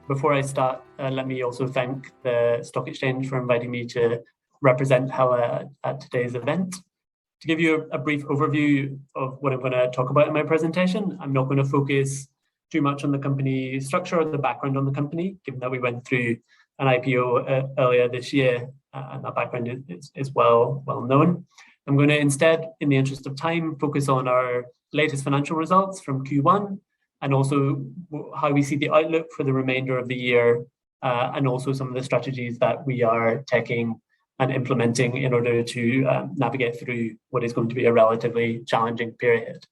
Before I start, let me also thank the Stock Exchange for inviting me to represent Hela at today's event. To give you a brief overview of what I'm going to talk about in my presentation, I'm not going to focus too much on the company structure or the background on the company, given that we went through an IPO earlier this year, and that background is well known. I'm going to instead, in the interest of time, focus on our latest financial results from Q1, and also how we see the outlook for the remainder of the year, and also some of the strategies that we are taking and implementing in order to navigate through what is going to be a relatively challenging period.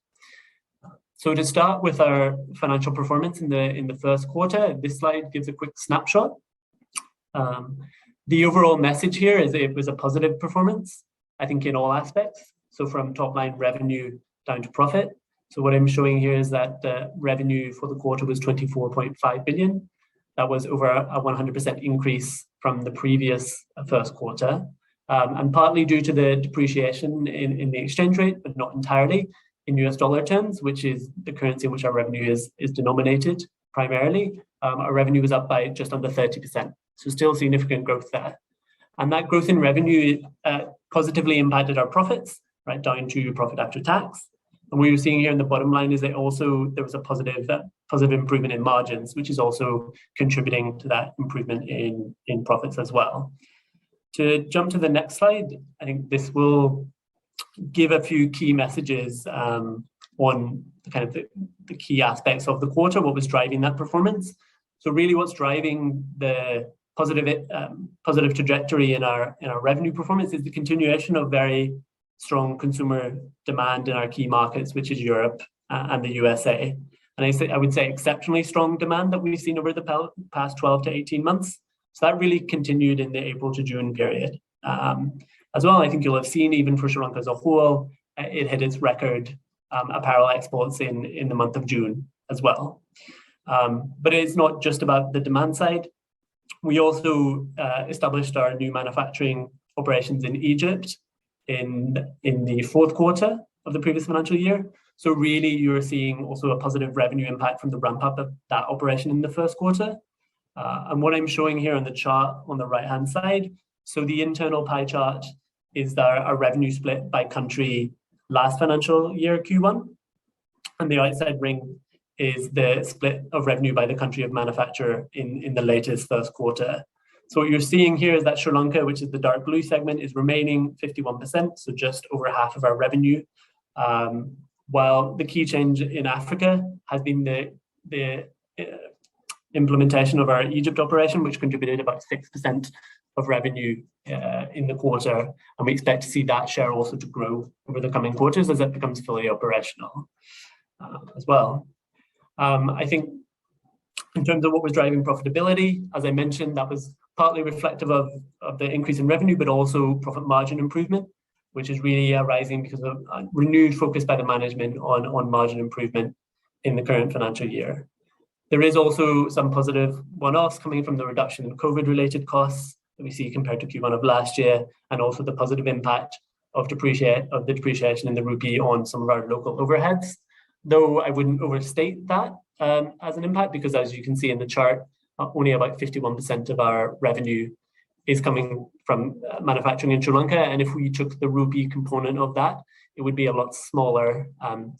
So to start with our financial performance in the first quarter, this slide gives a quick snapshot. The overall message here is it was a positive performance, I think, in all aspects. So from top line revenue down to profit. So what I'm showing here is that the revenue for the quarter was 24.5 billion. That was over a 100% increase from the previous first quarter, and partly due to the depreciation in the exchange rate, but not entirely, in US dollar terms, which is the currency in which our revenue is denominated primarily. Our revenue was up by just under 30%, so still significant growth there. And that growth in revenue positively impacted our profits, right down to profit after tax. And what you're seeing here in the bottom line is that also there was a positive improvement in margins, which is also contributing to that improvement in profits as well. To jump to the next slide, I think this will give a few key messages on kind of the key aspects of the quarter, what was driving that performance. So really what's driving the positive trajectory in our revenue performance is the continuation of very strong consumer demand in our key markets, which is Europe and the USA. And I would say exceptionally strong demand that we've seen over the past 12 to 18 months. So that really continued in the April to June period. As well, I think you'll have seen, even for Sri Lanka as a whole, it hit its record apparel exports in the month of June as well. But it's not just about the demand side. We also established our new manufacturing operations in Egypt in the fourth quarter of the previous financial year. So really you're seeing also a positive revenue impact from the ramp up of that operation in the first quarter. And what I'm showing here on the chart on the right hand side, so the internal pie chart is our revenue split by country last financial year Q1, and the outside ring is the split of revenue by the country of manufacture in the latest first quarter. So what you're seeing here is that Sri Lanka, which is the dark blue segment, is remaining 51%, so just over half of our revenue. While the key change in Africa has been the implementation of our Egypt operation, which contributed about 6% of revenue in the quarter, and we expect to see that share also to grow over the coming quarters as it becomes fully operational as well. I think in terms of what was driving profitability, as I mentioned, that was partly reflective of the increase in revenue, but also profit margin improvement, which is really arising because of a renewed focus by the management on margin improvement in the current financial year. There is also some positive one-offs coming from the reduction in COVID-related costs that we see compared to Q1 of last year, and also the positive impact of the depreciation in the rupee on some of our local overheads. Though I wouldn't overstate that as an impact, because as you can see in the chart, only about 51% of our revenue is coming from manufacturing in Sri Lanka. And if we took the rupee component of that, it would be a lot smaller,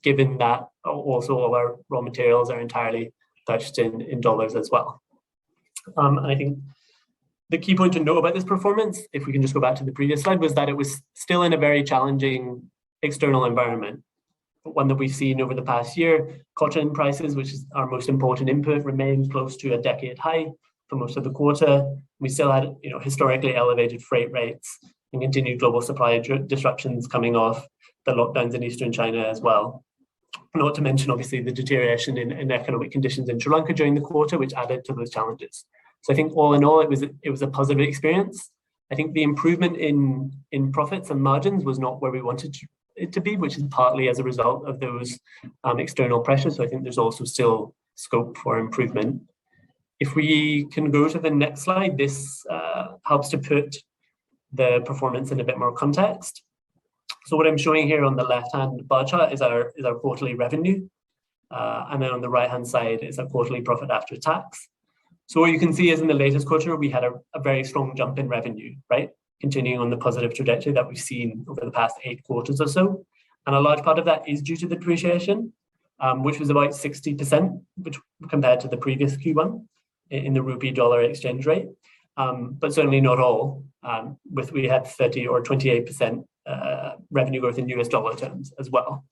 given that also all our raw materials are entirely purchased in dollars as well. And I think the key point to know about this performance, if we can just go back to the previous slide, was that it was still in a very challenging external environment. One that we've seen over the past year. Cotton prices, which is our most important input, remained close to a decade high for most of the quarter. We still had historically elevated freight rates and continued global supply disruptions coming off the lockdowns in eastern China as well. Not to mention, obviously, the deterioration in economic conditions in Sri Lanka during the quarter, which added to those challenges. So I think all in all, it was a positive experience. I think the improvement in profits and margins was not where we wanted it to be, which is partly as a result of those external pressures. So I think there's also still scope for improvement. If we can go to the next slide, this helps to put the performance in a bit more context. So what I'm showing here on the left-hand bar chart is our quarterly revenue. And then on the right-hand side is our quarterly profit after tax. So what you can see is in the latest quarter, we had a very strong jump in revenue, right? Continuing on the positive trajectory that we've seen over the past 8 quarters or so. And a large part of that is due to the depreciation, which was about 60%, which compared to the previous Q1 in the rupee dollar exchange rate. But certainly not all, we had 30 or 28% revenue growth in US dollar terms as well.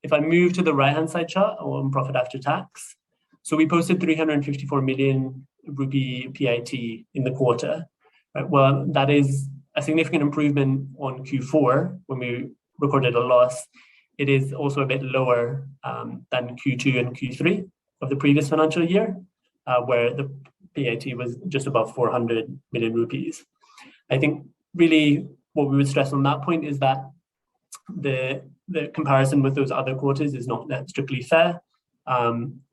If I move to the right-hand side chart on profit after tax, so we posted 354 million rupee PAT in the quarter. Right? Well, that is a significant improvement on Q4 when we recorded a loss. It is also a bit lower than Q2 and Q3 of the previous financial year, where the PAT was just above 400 million rupees. I think really what we would stress on that point is that the comparison with those other quarters is not strictly fair.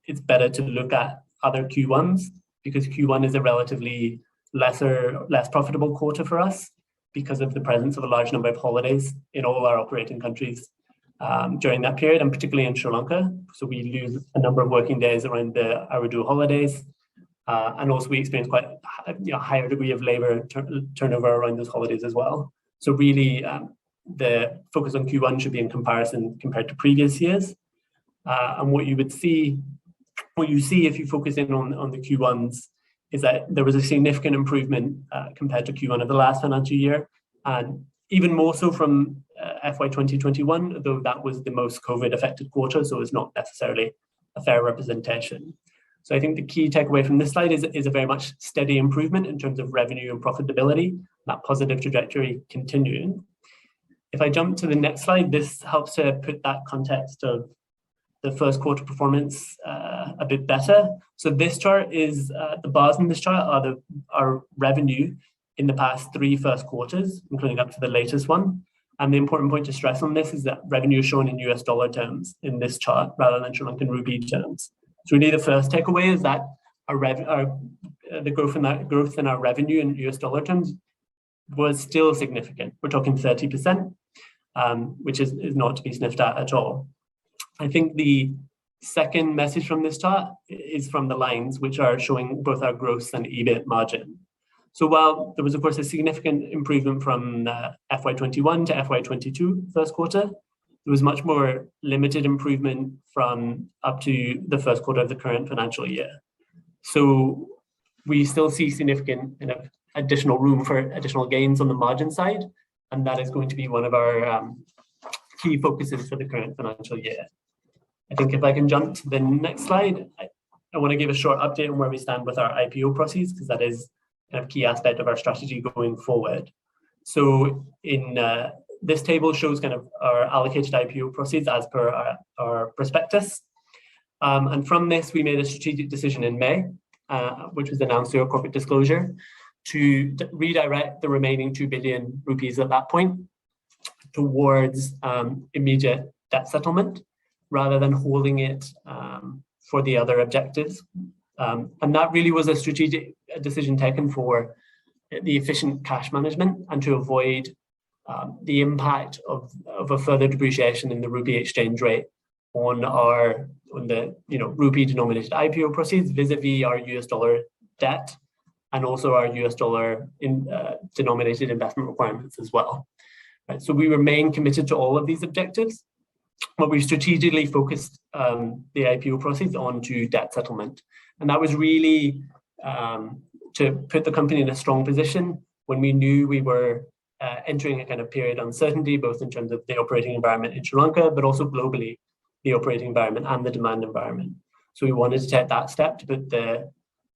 It's better to look at other Q1s because Q1 is a relatively less profitable quarter for us because of the presence of a large number of holidays in all our operating countries during that period, and particularly in Sri Lanka. So we lose a number of working days around the Urdu holidays. And also we experience quite a higher degree of labor turnover around those holidays as well. So really the focus on Q1 should be in comparison compared to previous years. And what you see if you focus in on the Q1s is that there was a significant improvement compared to Q1 of the last financial year, and even more so from FY 2021, though that was the most COVID affected quarter, so it's not necessarily a fair representation. So I think the key takeaway from this slide is a very much steady improvement in terms of revenue and profitability, that positive trajectory continuing. If I jump to the next slide, this helps to put that context of the first quarter performance a bit better. So this chart is, the bars in this chart are revenue in the past 3 first quarters, including up to the latest one. And the important point to stress on this is that revenue is shown in US dollar terms in this chart rather than Sri Lankan rupee terms. So really the first takeaway is that the growth in our revenue in US dollar terms was still significant. We're talking 30%, which is not to be sniffed at all. I think the second message from this chart is from the lines which are showing both our gross and EBIT margin. So while there was of course a significant improvement from FY21 to FY22 first quarter, there was much more limited improvement from up to the first quarter of the current financial year. So we still see significant additional room for additional gains on the margin side, and that is going to be one of our key focuses for the current financial year. I think if I can jump to the next slide, I want to give a short update on where we stand with our IPO proceeds, because that is a key aspect of our strategy going forward. So in this table shows our allocated IPO proceeds as per our prospectus. And from this, we made a strategic decision in May, which was announced through our corporate disclosure, to redirect the remaining 2 billion rupees at that point towards immediate debt settlement, rather than holding it for the other objectives. And that really was a strategic decision taken for the efficient cash management and to avoid the impact of a further depreciation in the rupee exchange rate on the rupee denominated IPO proceeds vis-a-vis our US dollar debt, and also our US dollar denominated investment requirements as well. Right, so we remain committed to all of these objectives, but we strategically focused the IPO proceeds onto debt settlement. And that was really to put the company in a strong position when we knew we were entering a kind of period of uncertainty, both in terms of the operating environment in Sri Lanka, but also globally, the operating environment and the demand environment. So we wanted to take that step to put the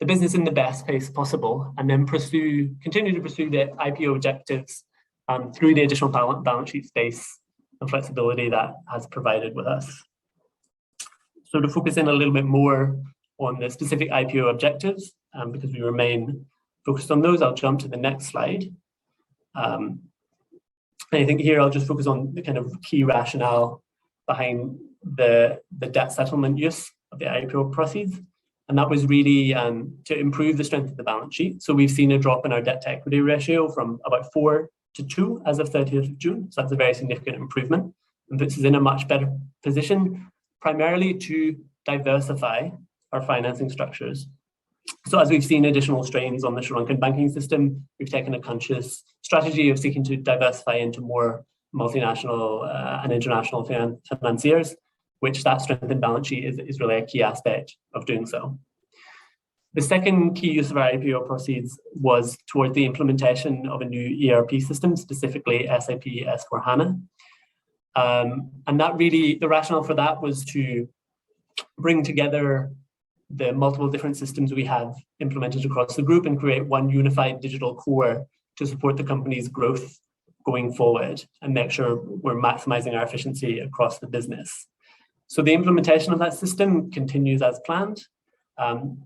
business in the best place possible, and then continue to pursue the IPO objectives through the additional balance sheet space and flexibility that has provided with us. So to focus in a little bit more on the specific IPO objectives, because we remain focused on those, I'll jump to the next slide. I think here I'll just focus on the kind of key rationale behind the debt settlement use of the IPO proceeds. And that was really to improve the strength of the balance sheet. So we've seen a drop in our debt to equity ratio from about 4 to 2 as of 30th of June. So that's a very significant improvement and puts us in a much better position, primarily to diversify our financing structures. So as we've seen additional strains on the Sri Lankan banking system, we've taken a conscious strategy of seeking to diversify into more multinational and international financiers, which that strengthened balance sheet is really a key aspect of doing so. The second key use of our IPO proceeds was toward the implementation of a new ERP system, specifically SAP S/4HANA. And that really, the rationale for that was to bring together the multiple different systems we have implemented across the group and create one unified digital core to support the company's growth going forward and make sure we're maximizing our efficiency across the business. So the implementation of that system continues as planned.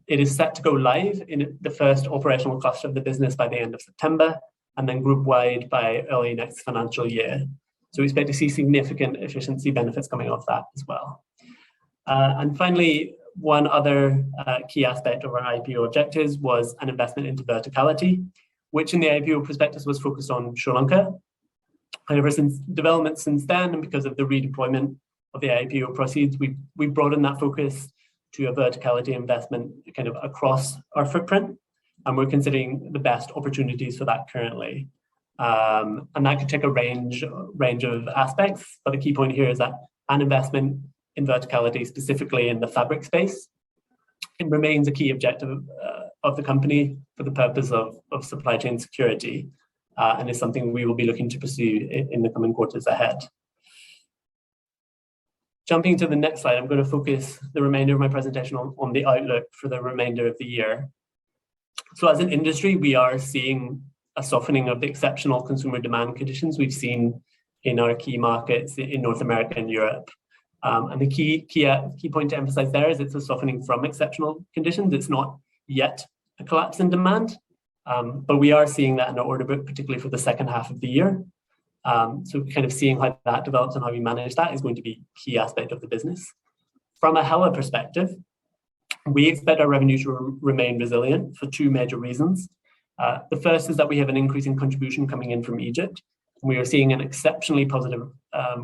It is set to go live in the first operational cluster of the business by the end of September, and then group-wide by early next financial year. So we expect to see significant efficiency benefits coming off that as well. And finally, one other key aspect of our IPO objectives was an investment into verticality, which in the IPO prospectus was focused on Sri Lanka. However, since developments since then, and because of the redeployment of the IPO proceeds, we broadened that focus to a verticality investment kind of across our footprint, and we're considering the best opportunities for that currently. And that could take a range of aspects, but the key point here is that an investment in verticality, specifically in the fabric space, it remains a key objective of the company for the purpose of supply chain security, and is something we will be looking to pursue in the coming quarters ahead. Jumping to the next slide, I'm going to focus the remainder of my presentation on the outlook for the remainder of the year. So as an industry, we are seeing a softening of the exceptional consumer demand conditions we've seen in our key markets in North America and Europe. And the key point to emphasize there is it's a softening from exceptional conditions. It's not yet a collapse in demand, but we are seeing that in our order book, particularly for the second half of the year. So kind of seeing how that develops and how we manage that is going to be a key aspect of the business. From a Hela perspective, we expect our revenue to remain resilient for two major reasons. The first is that we have an increasing contribution coming in from Egypt. We are seeing an exceptionally positive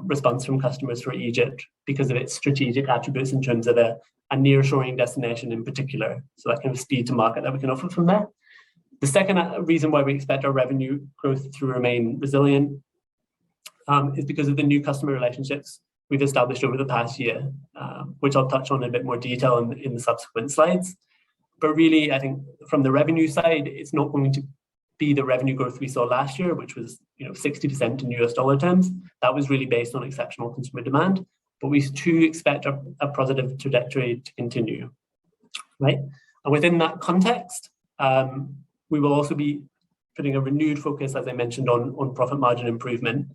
response from customers for Egypt because of its strategic attributes in terms of a nearshoring destination in particular. So that kind of speed to market that we can offer from there. The second reason why we expect our revenue growth to remain resilient is because of the new customer relationships we've established over the past year, which I'll touch on in a bit more detail in the subsequent slides. But really, I think from the revenue side, it's not going to be the revenue growth we saw last year, which was 60% in US dollar terms. That was really based on exceptional consumer demand. But we too expect a positive trajectory to continue, right? And within that context, we will also be putting a renewed focus, as I mentioned, on profit margin improvement,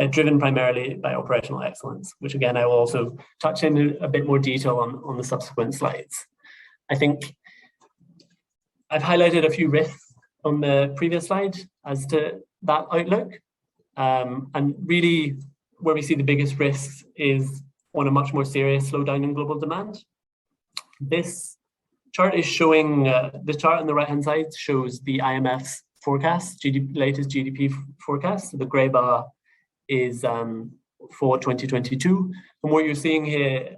driven primarily by operational excellence, which again, I will also touch in a bit more detail on the subsequent slides. I think I've highlighted a few risks on the previous slide as to that outlook. And really where we see the biggest risks is on a much more serious slowdown in global demand. This chart is showing, the chart on the right-hand side shows the IMF's forecast, latest GDP forecast. So the gray bar is for 2022. And what you're seeing here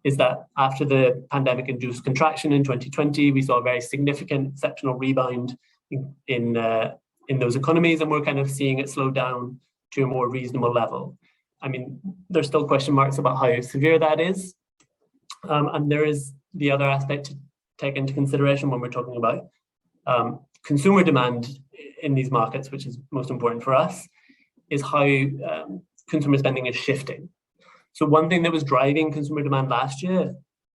is that after the pandemic-induced contraction in 2020, we saw a very significant exceptional rebound in those economies, and we're kind of seeing it slow down to a more reasonable level. I mean, there's still question marks about how severe that is. And there is the other aspect to take into consideration when we're talking about consumer demand in these markets, which is most important for us, is how consumer spending is shifting. So one thing that was driving consumer demand last year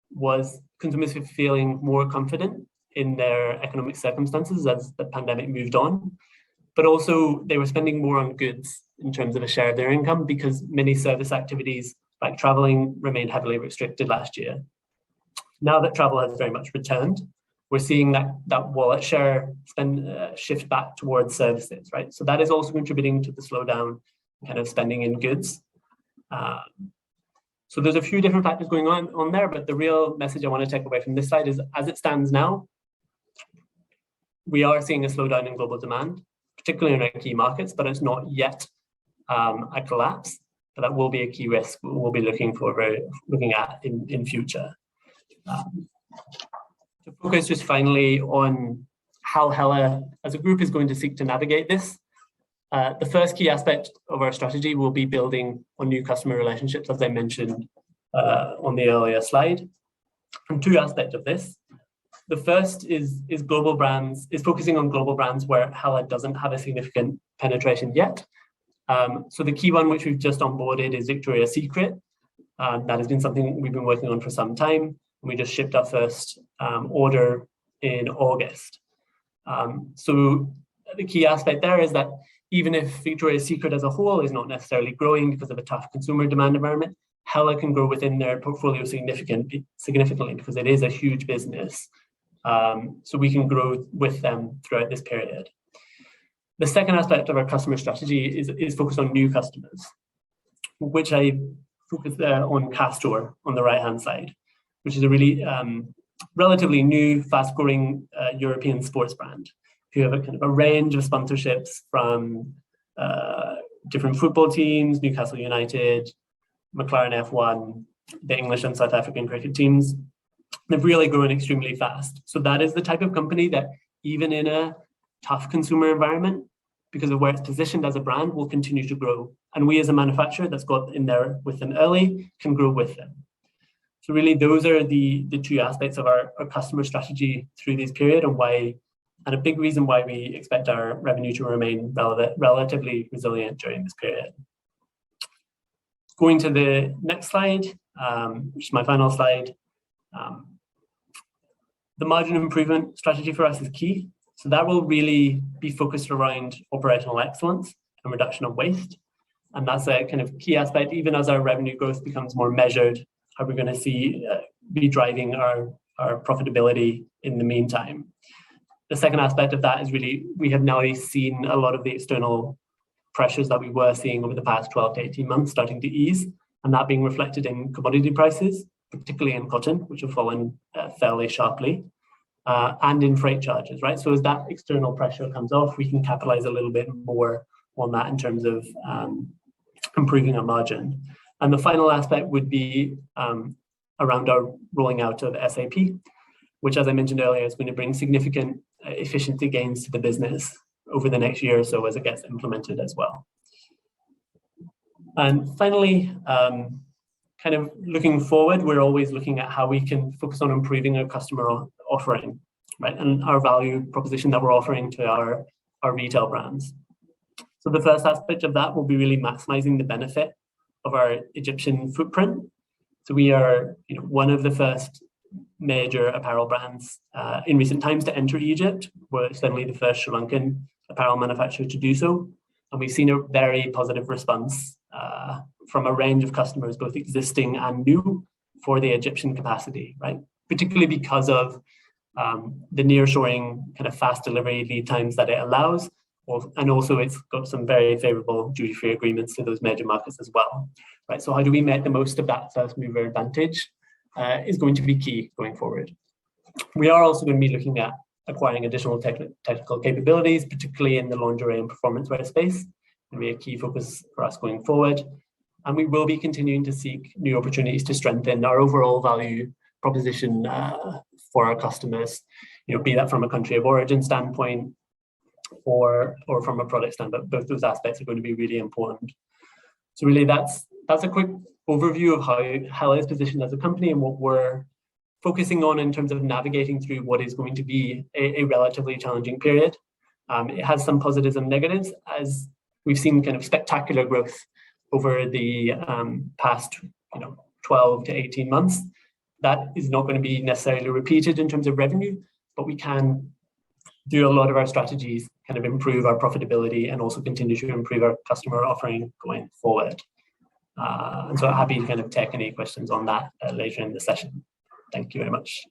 was consumers feeling more confident in their economic circumstances as the pandemic moved on, but also they were spending more on goods in terms of a share of their income because many service activities like traveling remained heavily restricted last year. Now that travel has very much returned, we're seeing that wallet share shift back towards services, right? So that is also contributing to the slowdown kind of spending in goods. So there's a few different factors going on there, but the real message I want to take away from this slide is, as it stands now, we are seeing a slowdown in global demand, particularly in our key markets, but it's not yet a collapse. But that will be a key risk we'll be looking at in future. To To focus just finally on how Hela as a group is going to seek to navigate this. The first key aspect of our strategy will be building on new customer relationships, as I mentioned on the earlier slide. And two aspects of this. The first is global brands, is focusing on global brands where Hela doesn't have a significant penetration yet. So the key one which we've just onboarded is Victoria's Secret. That has been something we've been working on for some time. And we just shipped our first order in August. So the key aspect there is that even if Victoria's Secret as a whole is not necessarily growing because of a tough consumer demand environment, Hela can grow within their portfolio significantly because it is a huge business. So we can grow with them throughout this period. The second aspect of our customer strategy is focused on new customers, which I focus on Castor on the right-hand side, which is a really relatively new, fast-growing European sports brand who have a kind of a range of sponsorships from different football teams, Newcastle United, McLaren F1, the English and South African cricket teams. They've really grown extremely fast. So that is the type of company that even in a tough consumer environment, because of where it's positioned as a brand, will continue to grow. And we as a manufacturer that's got in there with them early can grow with them. So really those are the two aspects of our customer strategy through this period and a big reason why we expect our revenue to remain relatively resilient during this period. Going to the next slide, which is my final slide. The margin improvement strategy for us is key. So that will really be focused around operational excellence and reduction of waste. And that's a kind of key aspect, even as our revenue growth becomes more measured, how we're going to be driving our profitability in the meantime. The second aspect of that is really, we have now seen a lot of the external pressures that we were seeing over the past 12 to 18 months starting to ease, and that being reflected in commodity prices, particularly in cotton, which have fallen fairly sharply, and in freight charges, right? So as that external pressure comes off, we can capitalize a little bit more on that in terms of improving our margin. And the final aspect would be around our rolling out of SAP, which, as I mentioned earlier, is going to bring significant efficiency gains to the business over the next year or so as it gets implemented as well. And finally, kind of looking forward, we're always looking at how we can focus on improving our customer offering, right? And our value proposition that we're offering to our retail brands. So the first aspect of that will be really maximizing the benefit of our Egyptian footprint. So we are, one of the first major apparel brands in recent times to enter Egypt. We're certainly the first Sri Lankan apparel manufacturer to do so. And we've seen a very positive response from a range of customers, both existing and new, for the Egyptian capacity, right? Particularly because of the nearshoring kind of fast delivery lead times that it allows. And also it's got some very favorable duty-free agreements to those major markets as well, right? So how do we make the most of that first mover advantage is going to be key going forward. We are also going to be looking at acquiring additional technical capabilities, particularly in the lingerie and performance wear space. It'll be a key focus for us going forward. And we will be continuing to seek new opportunities to strengthen our overall value proposition for our customers, be that from a country of origin standpoint or from a product standpoint. Both those aspects are going to be really important. So really that's a quick overview of how Hela is positioned as a company and what we're focusing on in terms of navigating through what is going to be a relatively challenging period. It has some positives and negatives, as we've seen kind of spectacular growth over the past 12 to 18 months. That is not going to be necessarily repeated in terms of revenue, but we can do a lot of our strategies kind of improve our profitability and also continue to improve our customer offering going forward. And so I'm happy to kind of take any questions on that later in the session. Thank you very much.